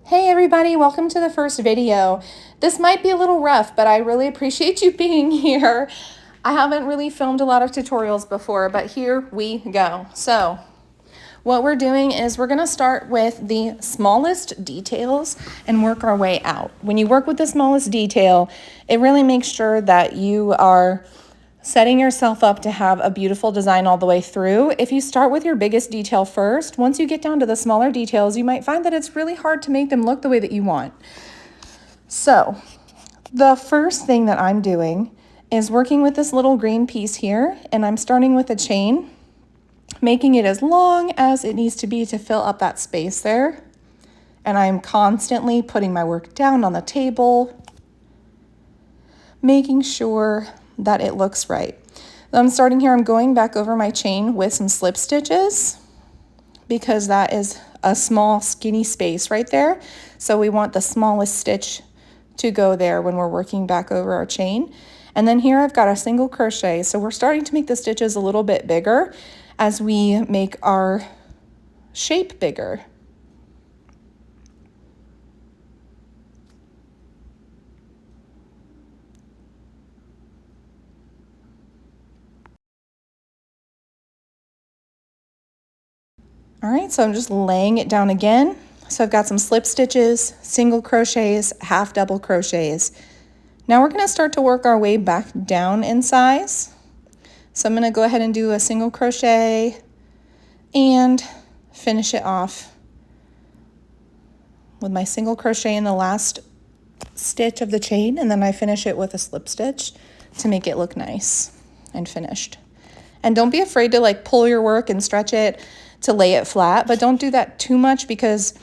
Hey everybody, welcome to the first video. This might be a little rough, but I really appreciate you being here. I haven't really filmed a lot of tutorials before, but here we go. So what we're doing is we're gonna start with the smallest details and work our way out. When you work with the smallest detail, it really makes sure that you are setting yourself up to have a beautiful design all the way through. If you start with your biggest detail first, once you get down to the smaller details, you might find that it's really hard to make them look the way that you want. So the first thing that I'm doing is working with this little green piece here, and I'm starting with a chain, making it as long as it needs to be to fill up that space there. And I'm constantly putting my work down on the table, making sure that it looks right. So I'm starting here, I'm going back over my chain with some slip stitches because that is a small skinny space right there. So we want the smallest stitch to go there when we're working back over our chain. And then here I've got a single crochet. So we're starting to make the stitches a little bit bigger as we make our shape bigger. All right, so I'm just laying it down again. So I've got some slip stitches, single crochets, half double crochets. Now we're gonna start to work our way back down in size. So I'm gonna go ahead and do a single crochet and finish it off with my single crochet in the last stitch of the chain, and then I finish it with a slip stitch to make it look nice and finished. And don't be afraid to like pull your work and stretch it to lay it flat, but don't do that too much because,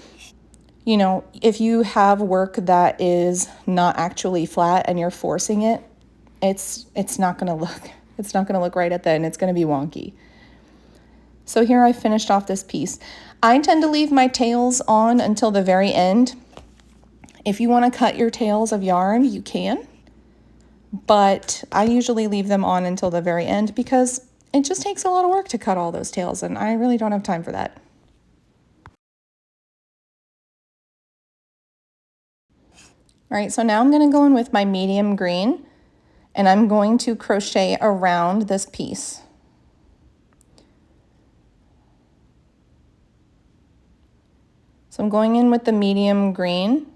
you know, if you have work that is not actually flat and you're forcing it, it's not gonna look right at the end. It's gonna be wonky. So here I finished off this piece. I tend to leave my tails on until the very end. If you want to cut your tails of yarn, you can, but I usually leave them on until the very end because it just takes a lot of work to cut all those tails, and I really don't have time for that. All right, so now I'm going to go in with my medium green, and I'm going to crochet around this piece. So I'm going in with the medium green.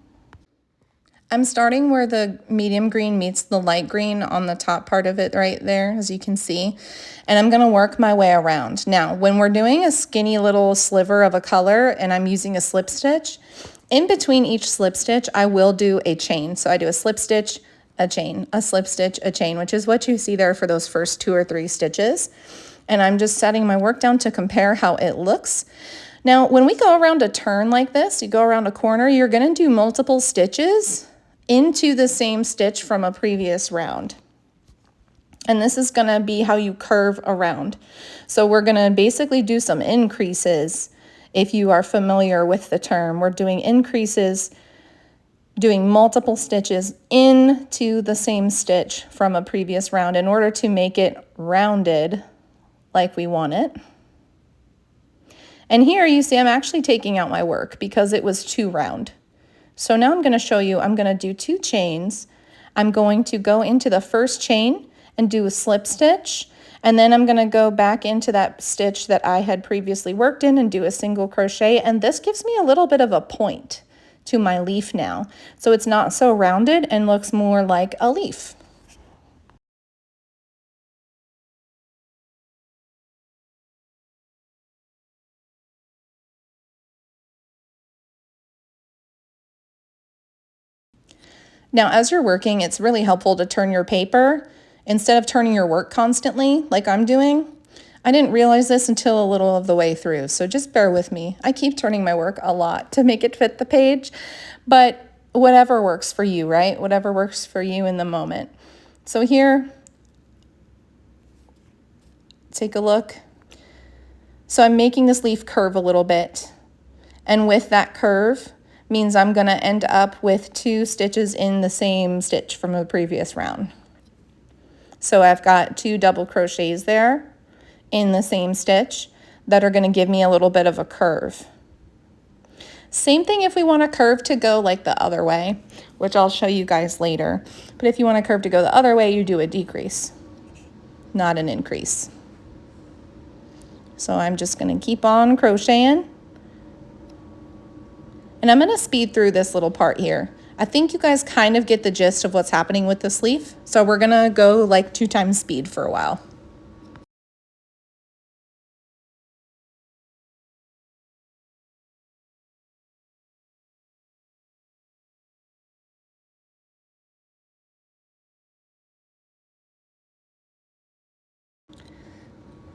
I'm starting where the medium green meets the light green on the top part of it right there, as you can see. And I'm gonna work my way around. Now, when we're doing a skinny little sliver of a color and I'm using a slip stitch, in between each slip stitch, I will do a chain. So I do a slip stitch, a chain, a slip stitch, a chain, which is what you see there for those first 2 or 3 stitches. And I'm just setting my work down to compare how it looks. Now, when we go around a turn like this, you go around a corner, you're gonna do multiple stitches into the same stitch from a previous round. And this is gonna be how you curve around. So we're gonna basically do some increases. If you are familiar with the term, we're doing increases, doing multiple stitches into the same stitch from a previous round in order to make it rounded like we want it. And here you see I'm actually taking out my work because it was too round. So now I'm going to show you, I'm going to do 2 chains. I'm going to go into the first chain and do a slip stitch, and then I'm going to go back into that stitch that I had previously worked in and do a single crochet, and this gives me a little bit of a point to my leaf now. So it's not so rounded and looks more like a leaf. Now, as you're working, it's really helpful to turn your paper instead of turning your work constantly like I'm doing. I didn't realize this until a little of the way through, so just bear with me. I keep turning my work a lot to make it fit the page, but whatever works for you, right? Whatever works for you in the moment. So here, take a look. So I'm making this leaf curve a little bit, and with that curve, means I'm gonna end up with 2 stitches in the same stitch from a previous round. So I've got 2 double crochets there in the same stitch that are gonna give me a little bit of a curve. Same thing if we want a curve to go like the other way, which I'll show you guys later. But if you want a curve to go the other way, you do a decrease, not an increase. So I'm just going to keep on crocheting. And I'm going to speed through this little part here. I think you guys kind of get the gist of what's happening with this leaf. So we're going to go like 2 times speed for a while.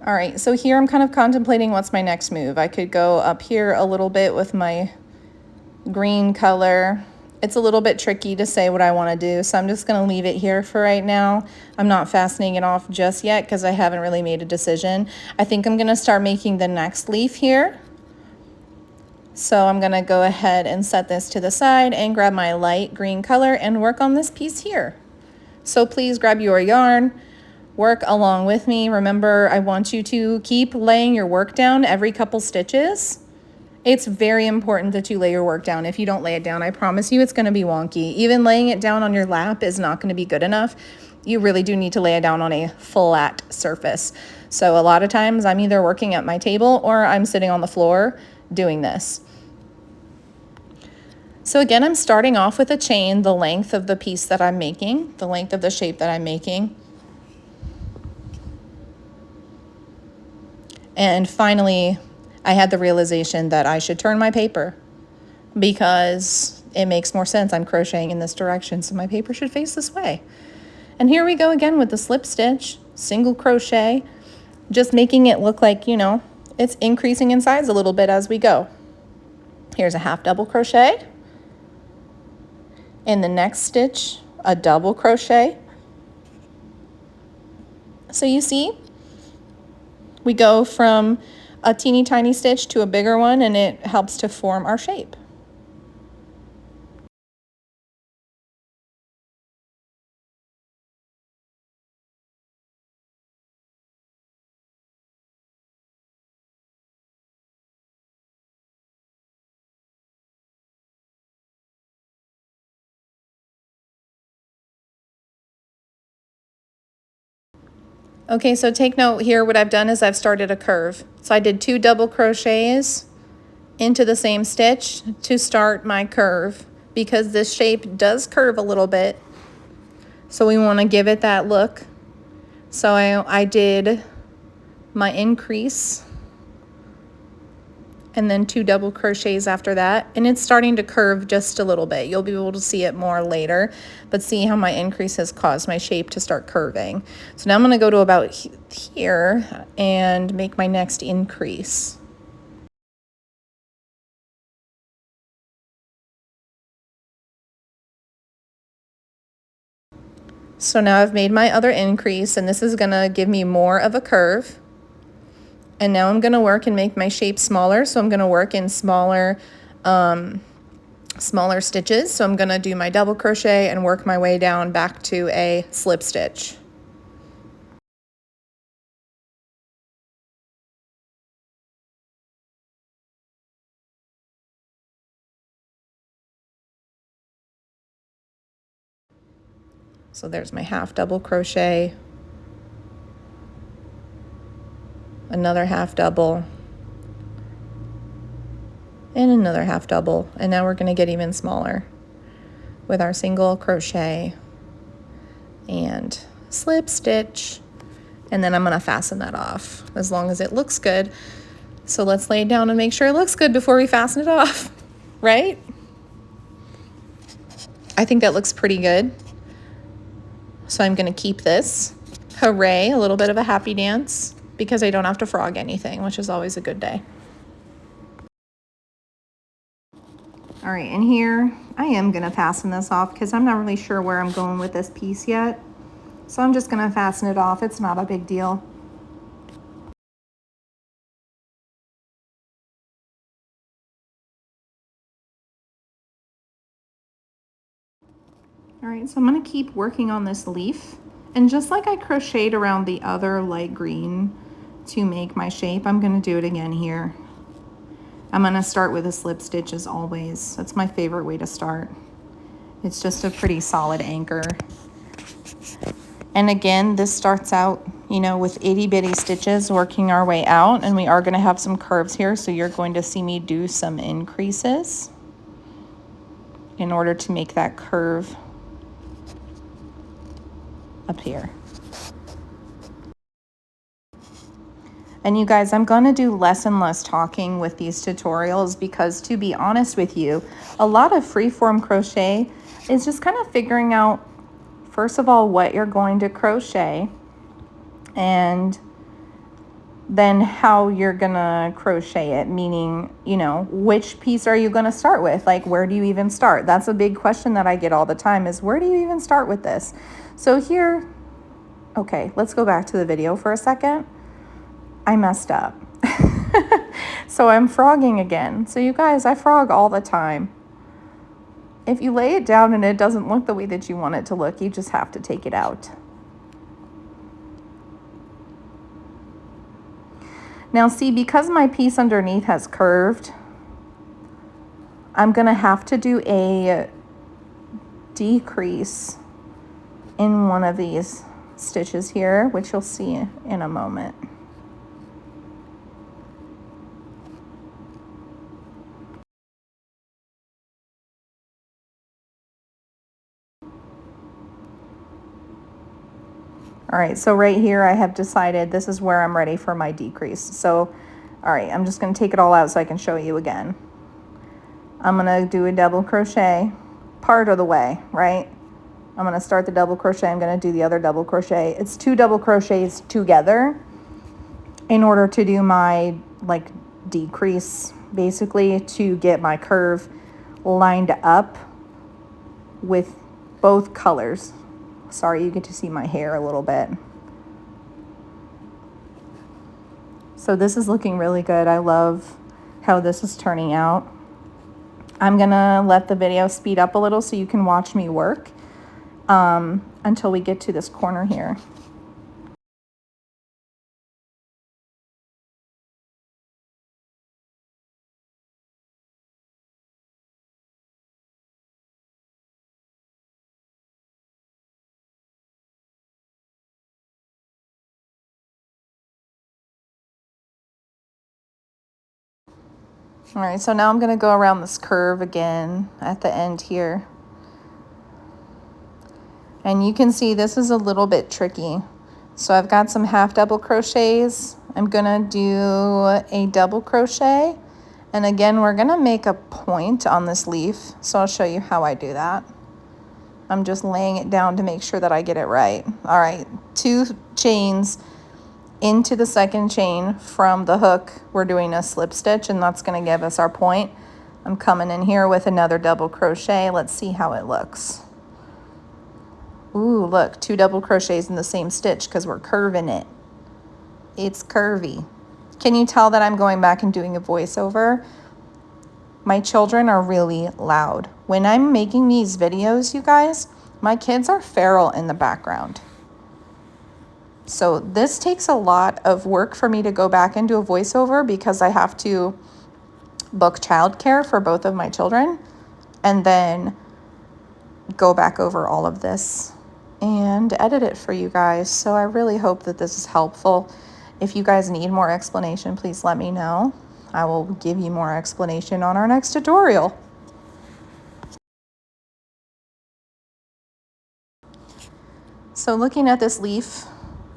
All right, so here I'm kind of contemplating what's my next move. I could go up here a little bit with my green color. It's a little bit tricky to say what I want to do, so I'm just going to leave it here for right now. I'm not fastening it off just yet because I haven't really made a decision. I think I'm going to start making the next leaf here. So I'm going to go ahead and set this to the side and grab my light green color and work on this piece here. So please grab your yarn. Work along with me. Remember, I want you to keep laying your work down every couple stitches. It's very important that you lay your work down. If you don't lay it down, I promise you it's going to be wonky. Even laying it down on your lap is not going to be good enough. You really do need to lay it down on a flat surface. So a lot of times I'm either working at my table or I'm sitting on the floor doing this. So again, I'm starting off with a chain, the length of the piece that I'm making, the length of the shape that I'm making. And finally, I had the realization that I should turn my paper because it makes more sense. I'm crocheting in this direction, so my paper should face this way. And here we go again with the slip stitch, single crochet, just making it look like, you know, it's increasing in size a little bit as we go. Here's a half double crochet. In the next stitch, a double crochet. So you see, we go from a teeny tiny stitch to a bigger one, and it helps to form our shape. Okay, so take note here, what I've done is I've started a curve. So I did 2 double crochets into the same stitch to start my curve because this shape does curve a little bit. So we want to give it that look. So I did my increase and then 2 double crochets after that, and it's starting to curve just a little bit. You'll be able to see it more later, but see how my increase has caused my shape to start curving. So now I'm going to go to about here and make my next increase. So now I've made my other increase, and this is going to give me more of a curve. And now I'm going to work and make my shape smaller. So I'm going to work in smaller stitches. So I'm going to do my double crochet and work my way down back to a slip stitch. So there's my half double crochet, another half double, and another half double. And now we're going to get even smaller with our single crochet and slip stitch. And then I'm going to fasten that off as long as it looks good. So let's lay it down and make sure it looks good before we fasten it off, right? I think that looks pretty good. So I'm going to keep this. Hooray, a little bit of a happy dance because I don't have to frog anything, which is always a good day. All right, and here I am going to fasten this off because I'm not really sure where I'm going with this piece yet. So I'm just going to fasten it off. It's not a big deal. All right, so I'm going to keep working on this leaf. And just like I crocheted around the other light green to make my shape, I'm going to do it again here. I'm going to start with a slip stitch as always. That's my favorite way to start. It's just a pretty solid anchor. And again, this starts out, you know, with itty bitty stitches working our way out, and we are going to have some curves here, so you're going to see me do some increases in order to make that curve up here. And you guys, I'm going to do less and less talking with these tutorials because, to be honest with you, a lot of freeform crochet is just kind of figuring out, first of all, what you're going to crochet, and then how you're gonna crochet it, meaning, you know, which piece are you gonna start with? Like, where do you even start? That's a big question that I get all the time, is where do you even start with this? So here, okay, let's go back to the video for a second. I messed up. So I'm frogging again. So you guys, I frog all the time. If you lay it down and it doesn't look the way that you want it to look, you just have to take it out. Now see, because my piece underneath has curved, I'm gonna have to do a decrease in one of these stitches here, which you'll see in a moment. All right, so right here I have decided this is where I'm ready for my decrease. So, all right, I'm just gonna take it all out so I can show you again. I'm gonna do a double crochet part of the way, right? I'm gonna start the double crochet, I'm gonna do the other double crochet. It's 2 double crochets together in order to do my like decrease, basically, to get my curve lined up with both colors. Sorry, you get to see my hair a little bit. So this is looking really good. I love how this is turning out. I'm gonna let the video speed up a little so you can watch me work until we get to this corner here. All right, so now I'm gonna go around this curve again at the end here. And you can see this is a little bit tricky. So I've got some half double crochets. I'm gonna do a double crochet. And again, we're gonna make a point on this leaf. So I'll show you how I do that. I'm just laying it down to make sure that I get it right. All right, 2 chains into the second chain from the hook. We're doing a slip stitch, and that's gonna give us our point. I'm coming in here with another double crochet. Let's see how it looks. Ooh, look, 2 double crochets in the same stitch because we're curving it. It's curvy. Can you tell that I'm going back and doing a voiceover? My children are really loud. When I'm making these videos, you guys, my kids are feral in the background. So this takes a lot of work for me to go back and do a voiceover because I have to book childcare for both of my children and then go back over all of this and edit it for you guys. So I really hope that this is helpful. If you guys need more explanation, please let me know. I will give you more explanation on our next tutorial. So looking at this leaf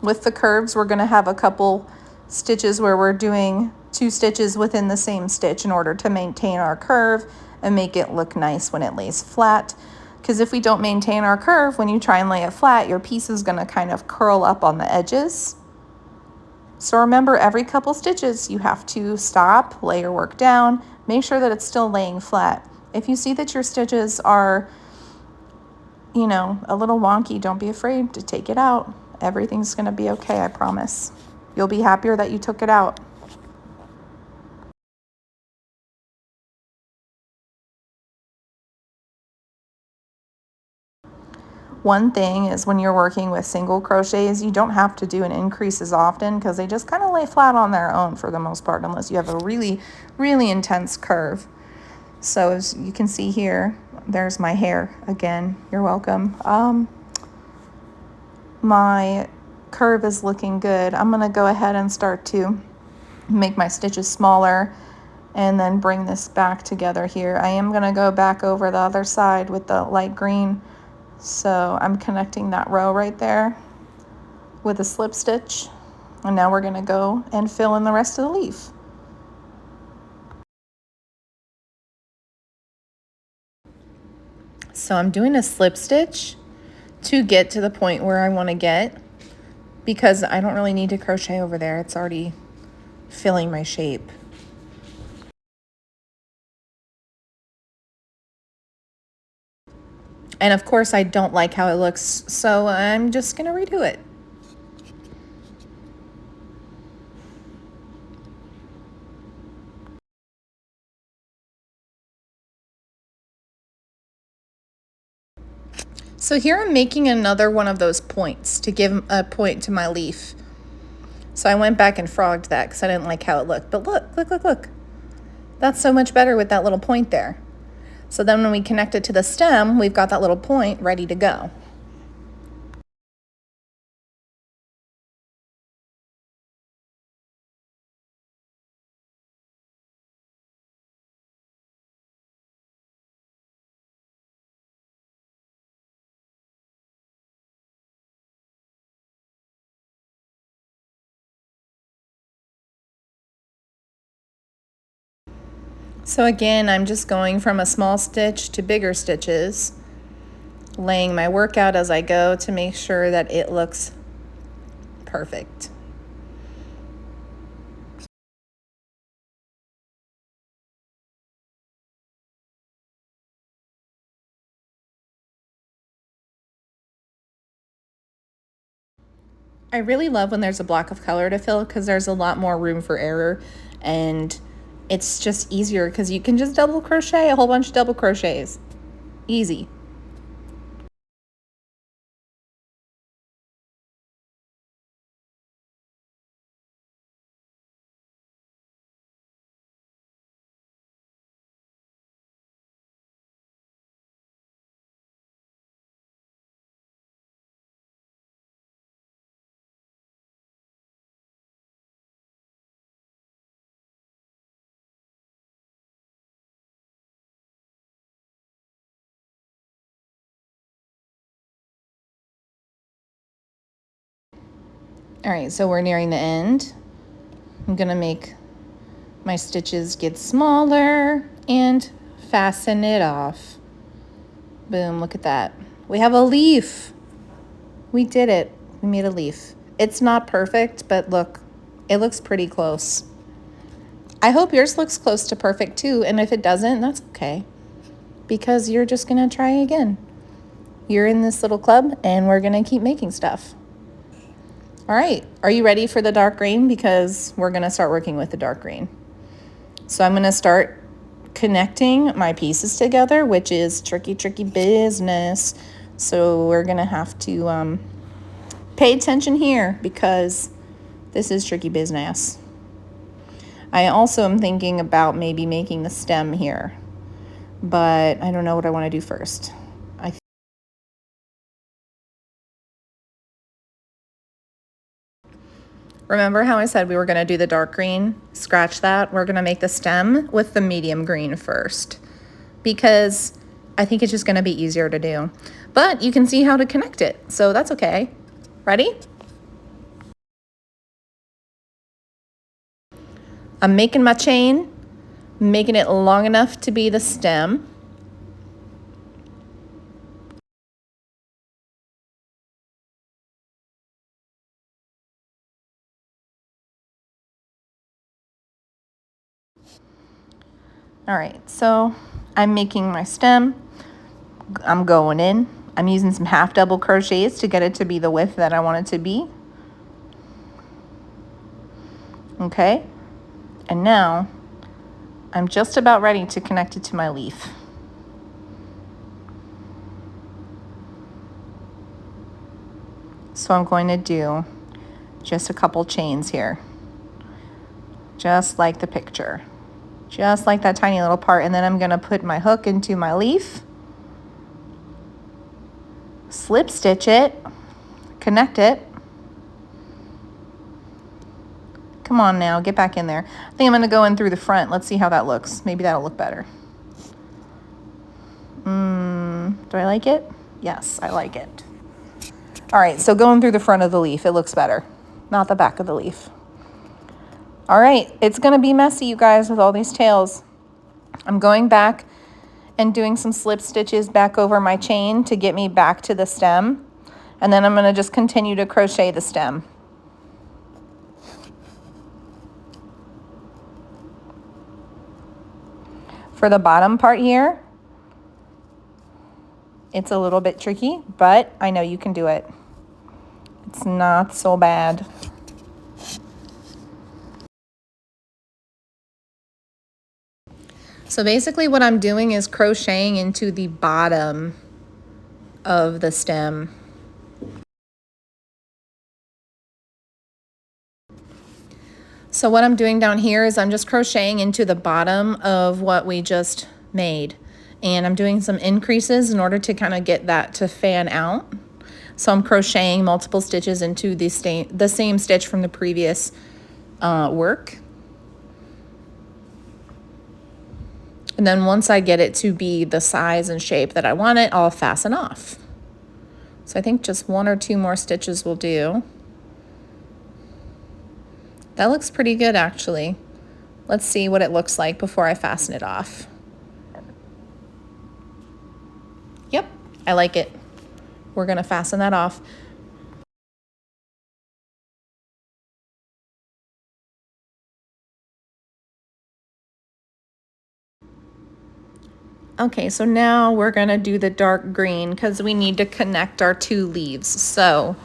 with the curves, we're going to have a couple stitches where we're doing 2 stitches within the same stitch in order to maintain our curve and make it look nice when it lays flat. Because if we don't maintain our curve, when you try and lay it flat, your piece is going to kind of curl up on the edges. So remember, every couple stitches, you have to stop, lay your work down, make sure that it's still laying flat. If you see that your stitches are, you know, a little wonky, don't be afraid to take it out. Everything's going to be okay, I promise. You'll be happier that you took it out. One thing is when you're working with single crochets, you don't have to do an increase as often because they just kind of lay flat on their own for the most part, unless you have a really, really intense curve. So as you can see here, there's my hair again. You're welcome. My curve is looking good. I'm gonna go ahead and start to make my stitches smaller and then bring this back together here. I am gonna go back over the other side with the light green. So I'm connecting that row right there with a slip stitch. And now we're gonna go and fill in the rest of the leaf. So I'm doing a slip stitch to get to the point where I wanna get, because I don't really need to crochet over there. It's already filling my shape. And of course I don't like how it looks, so I'm just gonna redo it. So here I'm making another one of those points to give a point to my leaf. So I went back and frogged that because I didn't like how it looked. But look, look, look, look. That's so much better with that little point there. So then when we connect it to the stem, we've got that little point ready to go. So again, I'm just going from a small stitch to bigger stitches, laying my work out as I go to make sure that it looks perfect. I really love when there's a block of color to fill because there's a lot more room for error, and it's just easier because you can just double crochet a whole bunch of double crochets. Easy. All right, so we're nearing the end. I'm gonna make my stitches get smaller and fasten it off. Boom, look at that. We have a leaf. We did it. We made a leaf. It's not perfect, but look, it looks pretty close. I hope yours looks close to perfect too, and if it doesn't, that's okay, because you're just gonna try again. You're in this little club and we're gonna keep making stuff. All right, are you ready for the dark green? Because we're gonna start working with the dark green. So I'm gonna start connecting my pieces together, which is tricky, tricky business. So we're gonna have to pay attention here because this is tricky business. I also am thinking about maybe making the stem here, but I don't know what I wanna do first. Remember how I said we were gonna do the dark green? Scratch that. We're gonna make the stem with the medium green first because I think it's just gonna be easier to do. But you can see how to connect it, so that's okay. Ready? I'm making my chain, making it long enough to be the stem. All right, so I'm making my stem. I'm going in. I'm using some half double crochets to get it to be the width that I want it to be. Okay, and now I'm just about ready to connect it to my leaf. So I'm going to do just a couple chains here, just like the picture, just like that tiny little part. And then I'm going to put my hook into my leaf, slip stitch it, connect it. Come on now, get back in there. I think I'm going to go in through the front. Let's see how that looks. Maybe that'll look better. Do I like it? Yes, I like it. All right, so going through the front of the leaf, it looks better, not the back of the leaf. All right, it's gonna be messy, you guys, with all these tails. I'm going back and doing some slip stitches back over my chain to get me back to the stem. And then I'm gonna just continue to crochet the stem. For the bottom part here, it's a little bit tricky, but I know you can do it. It's not so bad. So basically what I'm doing is crocheting into the bottom of the stem. So what I'm doing down here is I'm just crocheting into the bottom of what we just made. And I'm doing some increases in order to kind of get that to fan out. So I'm crocheting multiple stitches into the same stitch from the previous work. And then once I get it to be the size and shape that I want it, I'll fasten off. So I think just 1 or 2 more stitches will do. That looks pretty good, actually. Let's see what it looks like before I fasten it off. Yep, I like it. We're gonna fasten that off. Okay, so now we're gonna do the dark green because we need to connect our 2 leaves. So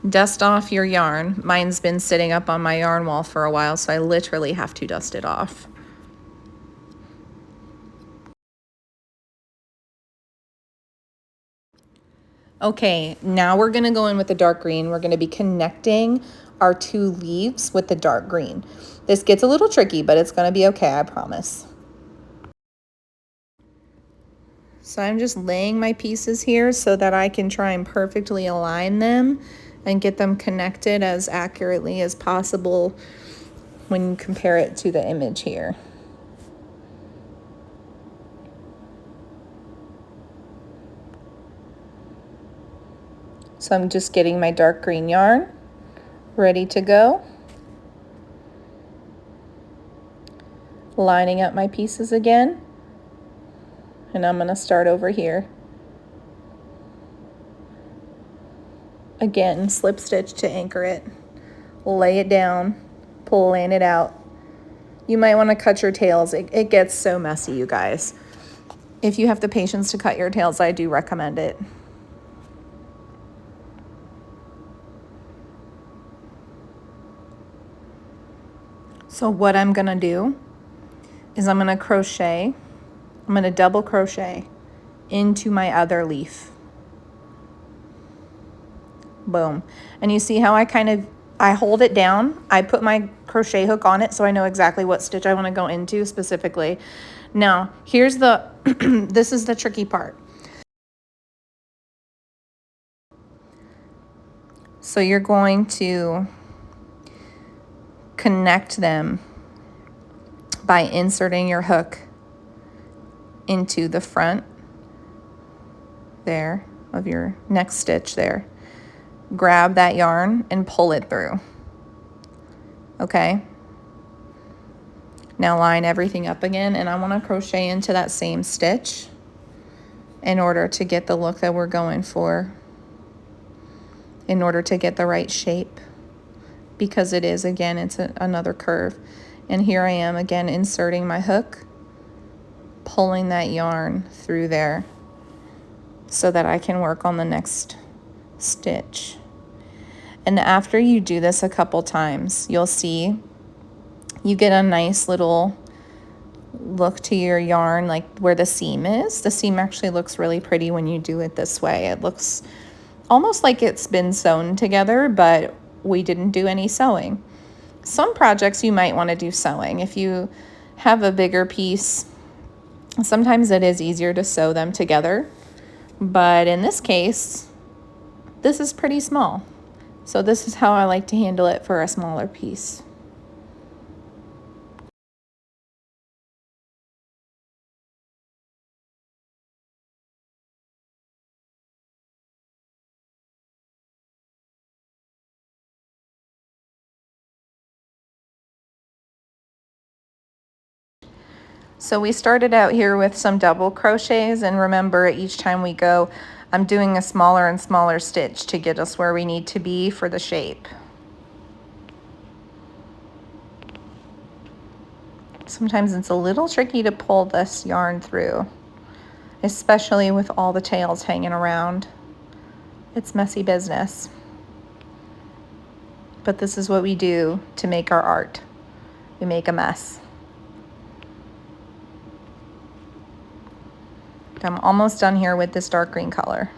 dust off your yarn. Mine's been sitting up on my yarn wall for a while, so I literally have to dust it off. Okay, now we're gonna go in with the dark green. We're gonna be connecting our 2 leaves with the dark green. This gets a little tricky, but it's gonna be okay, I promise. So I'm just laying my pieces here so that I can try and perfectly align them and get them connected as accurately as possible when you compare it to the image here. So I'm just getting my dark green yarn ready to go. Lining up my pieces again. And I'm gonna start over here. Again, slip stitch to anchor it. Lay it down, pulling it out. You might wanna cut your tails. It gets so messy, you guys. If you have the patience to cut your tails, I do recommend it. So what I'm gonna do is I'm gonna crochet. I'm gonna double crochet into my other leaf. Boom. And you see how I hold it down. I put my crochet hook on it so I know exactly what stitch I wanna go into specifically. Now, here's the, this is the tricky part. So you're going to connect them by inserting your hook into the front there of your next stitch there. Grab that yarn and pull it through. Okay. Now line everything up again, and I want to crochet into that same stitch in order to get the look that we're going for, in order to get the right shape, because it is, again, it's another curve. And here I am again inserting my hook, pulling that yarn through there so that I can work on the next stitch. And after you do this a couple times, you'll see you get a nice little look to your yarn, like where the seam is. The seam actually looks really pretty when you do it this way. It looks almost like it's been sewn together, but we didn't do any sewing. Some projects you might want to do sewing. If you have a bigger piece, sometimes it is easier to sew them together, but in this case, this is pretty small. So this is how I like to handle it for a smaller piece. So we started out here with some double crochets, and remember, each time we go, I'm doing a smaller and smaller stitch to get us where we need to be for the shape. Sometimes it's a little tricky to pull this yarn through, especially with all the tails hanging around. It's messy business. But this is what we do to make our art. We make a mess. I'm almost done here with this dark green color.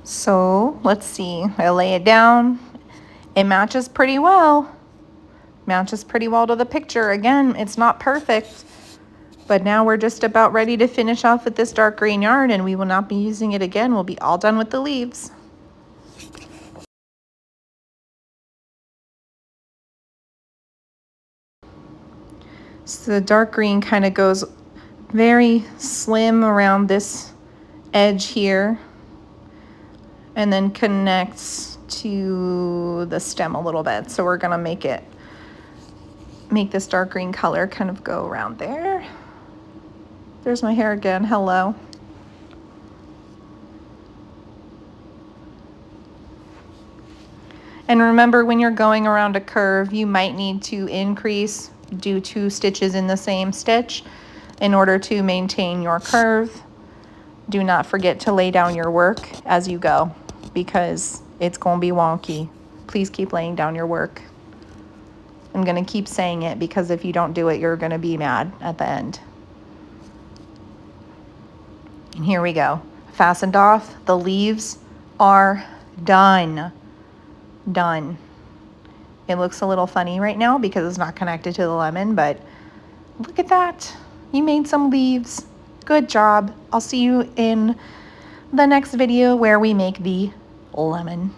So let's see, I lay it down. It matches pretty well. Matches pretty well to the picture. Again, it's not perfect, but now we're just about ready to finish off with this dark green yarn, and we will not be using it again. We'll be all done with the leaves. So the dark green kind of goes very slim around this edge here, and then connects to the stem a little bit. So we're gonna make this dark green color kind of go around there. There's my hair again, hello. And remember, when you're going around a curve, you might need to increase, do 2 stitches in the same stitch in order to maintain your curve. Do not forget to lay down your work as you go, because it's gonna be wonky. Please keep laying down your work. I'm gonna keep saying it because if you don't do it, you're gonna be mad at the end. And here we go. Fastened off. The leaves are done. Done. It looks a little funny right now because it's not connected to the lemon, but look at that. You made some leaves. Good job. I'll see you in the next video where we make the lemon.